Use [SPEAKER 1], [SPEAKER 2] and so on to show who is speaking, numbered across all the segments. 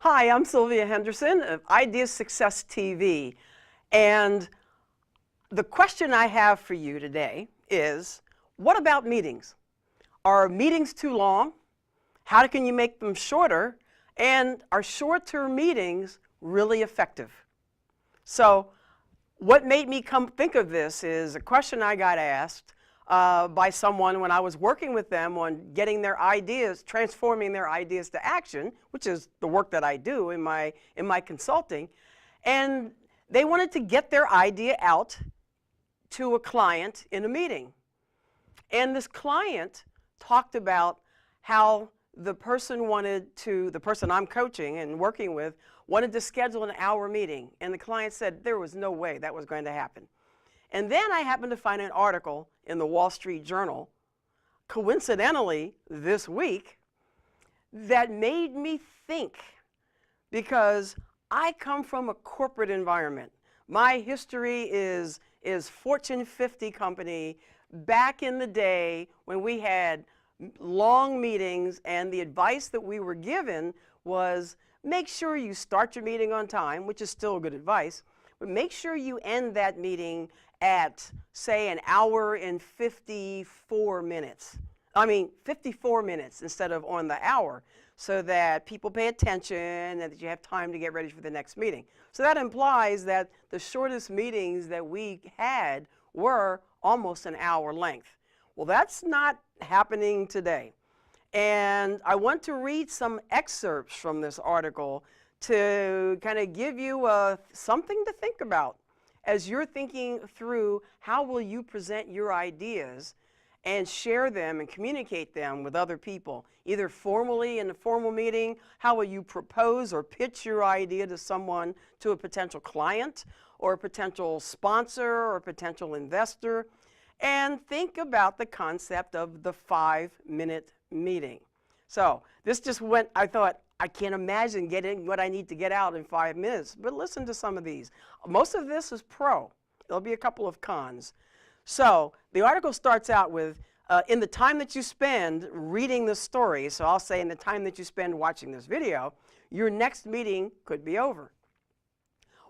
[SPEAKER 1] Hi, I'm Sylvia Henderson of Ideas Success TV, and the question I have for you today is, what about meetings? Are meetings too long? How can you make them shorter? And are short-term meetings really effective? So what made me come think of this is a question I got asked by someone when I was working with them on getting their ideas, transforming their ideas to action, which is the work that I do in my consulting. And they wanted to get their idea out to a client in a meeting. And this client talked about how the person I'm coaching and working with wanted to schedule an hour meeting. And the client said there was no way that was going to happen. And then I happened to find an article in the Wall Street Journal, coincidentally this week, that made me think, because I come from a corporate environment. My history is Fortune 50 company back in the day when we had long meetings, and the advice that we were given was make sure you start your meeting on time, which is still good advice, but make sure you end that meeting at, say, an hour and 54 minutes. 54 minutes instead of on the hour, so that people pay attention and that you have time to get ready for the next meeting. So that implies that the shortest meetings that we had were almost an hour length. Well, that's not happening today. And I want to read some excerpts from this article to kind of give you something to think about as you're thinking through how will you present your ideas and share them and communicate them with other people, either formally in a formal meeting. How will you propose or pitch your idea to someone, to a potential client or a potential sponsor or a potential investor? And think about the concept of the 5-minute meeting. So this just went, I thought, I can't imagine getting what I need to get out in 5 minutes, but listen to some of these. Most of this is pro. There'll be a couple of cons. So the article starts out with, in the time that you spend reading the story, so I'll say in the time that you spend watching this video, your next meeting could be over.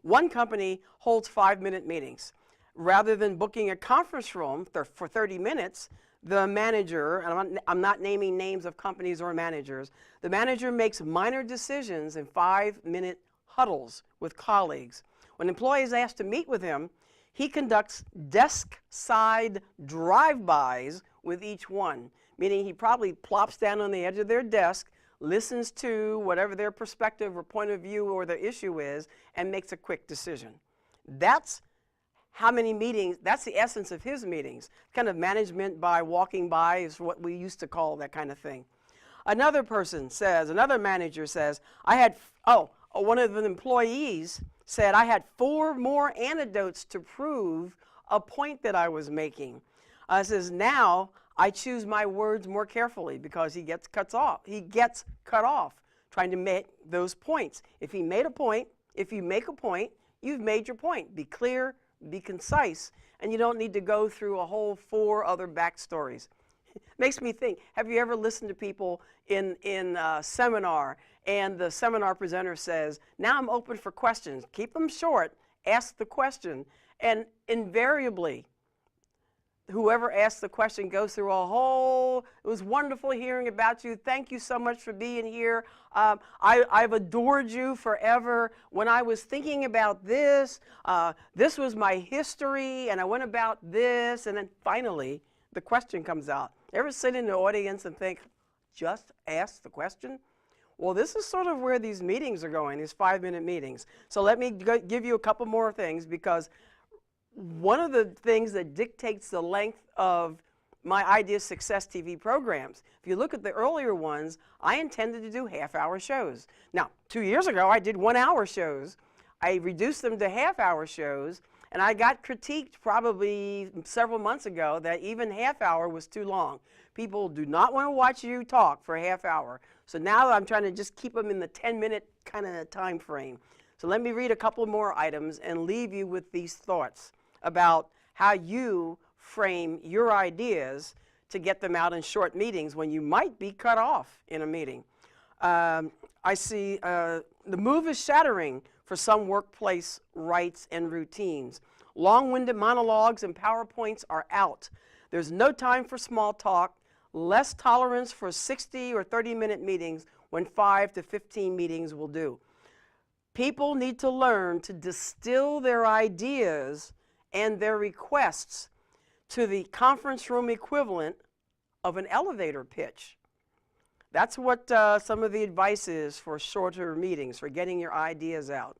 [SPEAKER 1] One company holds 5-minute meetings. Rather than booking a conference room for 30 minutes, the manager, and I'm not naming names of companies or managers, the manager makes minor decisions in 5-minute huddles with colleagues. When employees ask to meet with him, he conducts desk-side drive-bys with each one, meaning he probably plops down on the edge of their desk, listens to whatever their perspective or point of view or the issue is, and makes a quick decision. That's how many meetings, that's the essence of his meetings. Kind of management by walking by is what we used to call that kind of thing. Another manager says, one of the employees said, I had 4 more anecdotes to prove a point that I was making. Says, now I choose my words more carefully because he gets cut off trying to make those points. If you make a point, you've made your point. Be clear, be concise, and you don't need to go through a whole 4 other backstories. Makes me think, have you ever listened to people in a seminar, and the seminar presenter says, now I'm open for questions. Keep them short, ask the question, and invariably, whoever asks the question goes through a whole, it was wonderful hearing about you. Thank you so much for being here. I've adored you forever. When I was thinking about this, this was my history, and I went about this, and then finally, the question comes out. Ever sit in the audience and think, just ask the question? Well, this is sort of where these meetings are going, these 5-minute meetings. So let me give you a couple more things, because one of the things that dictates the length of my Ideas Success TV programs, if you look at the earlier ones, I intended to do half-hour shows. Now, 2 years ago, I did 1-hour shows. I reduced them to half-hour shows, and I got critiqued probably several months ago that even half-hour was too long. People do not want to watch you talk for a half-hour. So now I'm trying to just keep them in the 10-minute kind of time frame. So let me read a couple more items and leave you with these thoughts about how you frame your ideas to get them out in short meetings when you might be cut off in a meeting. I see the move is shattering for some workplace rights and routines. Long-winded monologues and PowerPoints are out. There's no time for small talk, less tolerance for 60 or 30-minute meetings when 5 to 15 meetings will do. People need to learn to distill their ideas and their requests to the conference room equivalent of an elevator pitch. That's what some of the advice is for shorter meetings, for getting your ideas out.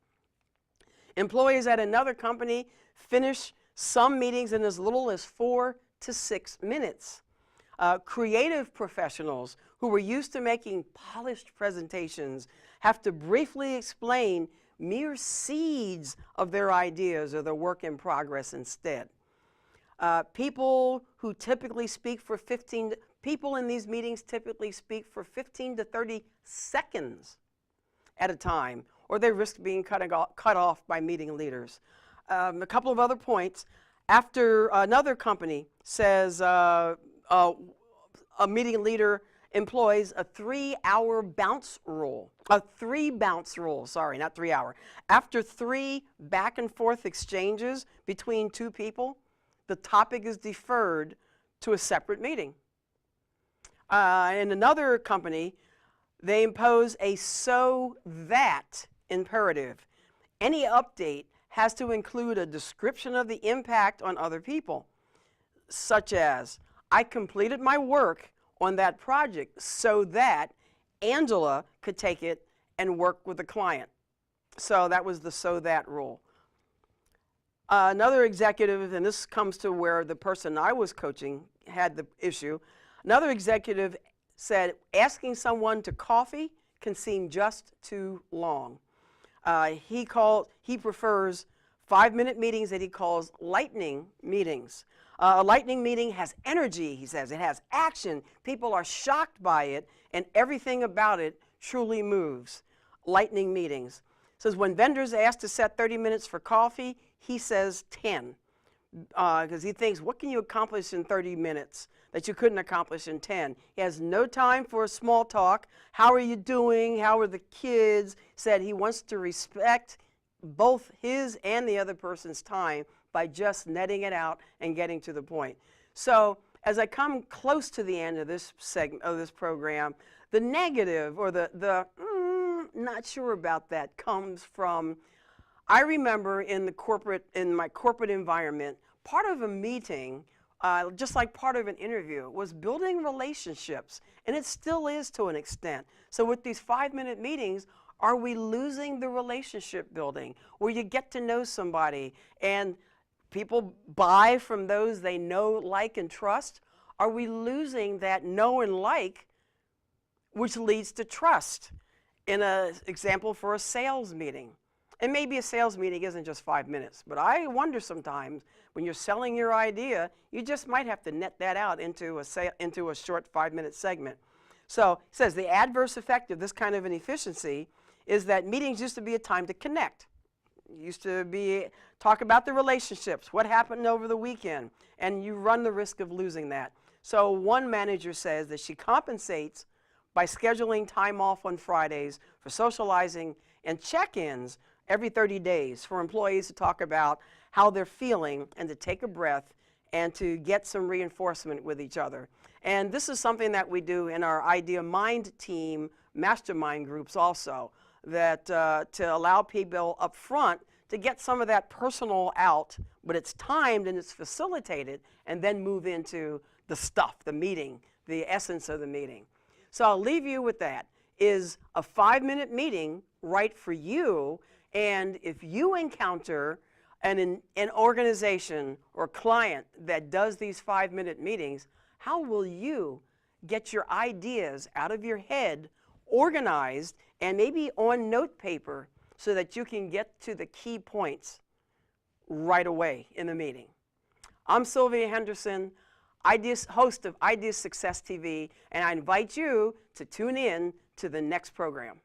[SPEAKER 1] Employees at another company finish some meetings in as little as 4 to 6 minutes. Creative professionals who were used to making polished presentations have to briefly explain mere seeds of their ideas or their work in progress instead. People in these meetings typically speak for 15 to 30 seconds at a time, or they risk being cut off by meeting leaders. A couple of other points. After another company says a meeting leader employs a 3-hour bounce rule, a 3 bounce rule, sorry, not 3 hour. After 3 back and forth exchanges between 2 people, the topic is deferred to a separate meeting. In another company, they impose a so that imperative. Any update has to include a description of the impact on other people, such as, I completed my work on that project so that Angela could take it and work with the client. So that was the so that rule. Another executive, and this comes to where the person I was coaching had the issue, another executive said asking someone to coffee can seem just too long. He prefers 5-minute meetings that he calls lightning meetings. A lightning meeting has energy, he says. It has action. People are shocked by it, and everything about it truly moves. Lightning meetings. Says when vendors ask to set 30 minutes for coffee, he says 10. Because he thinks, what can you accomplish in 30 minutes that you couldn't accomplish in 10? He has no time for a small talk. How are you doing? How are the kids? Said he wants to respect both his and the other person's time by just netting it out and getting to the point. So as I come close to the end of this segment of this program, the negative or the not sure about that comes from, I remember in my corporate environment, part of a meeting, just like part of an interview, was building relationships, and it still is to an extent. So with these 5-minute meetings, are we losing the relationship building where you get to know somebody and people buy from those they know, like, and trust? Are we losing that know and like, which leads to trust? In an example for a sales meeting. And maybe a sales meeting isn't just 5 minutes, but I wonder sometimes when you're selling your idea, you just might have to net that out into a short 5-minute segment. So it says the adverse effect of this kind of an efficiency is that meetings used to be a time to connect. It used to be talk about the relationships, what happened over the weekend, and you run the risk of losing that. So one manager says that she compensates by scheduling time off on Fridays for socializing and check-ins every 30 days for employees to talk about how they're feeling and to take a breath and to get some reinforcement with each other. And this is something that we do in our Idea Mind team mastermind groups also, that to allow people up front to get some of that personal out, but it's timed and it's facilitated, and then move into the stuff, the meeting, the essence of the meeting. So I'll leave you with that. Is a 5-minute meeting right for you? And if you encounter an organization or client that does these 5-minute meetings, how will you get your ideas out of your head, organized, and maybe on note paper so that you can get to the key points right away in the meeting? I'm Sylvia Henderson, host of Idea Success TV, and I invite you to tune in to the next program.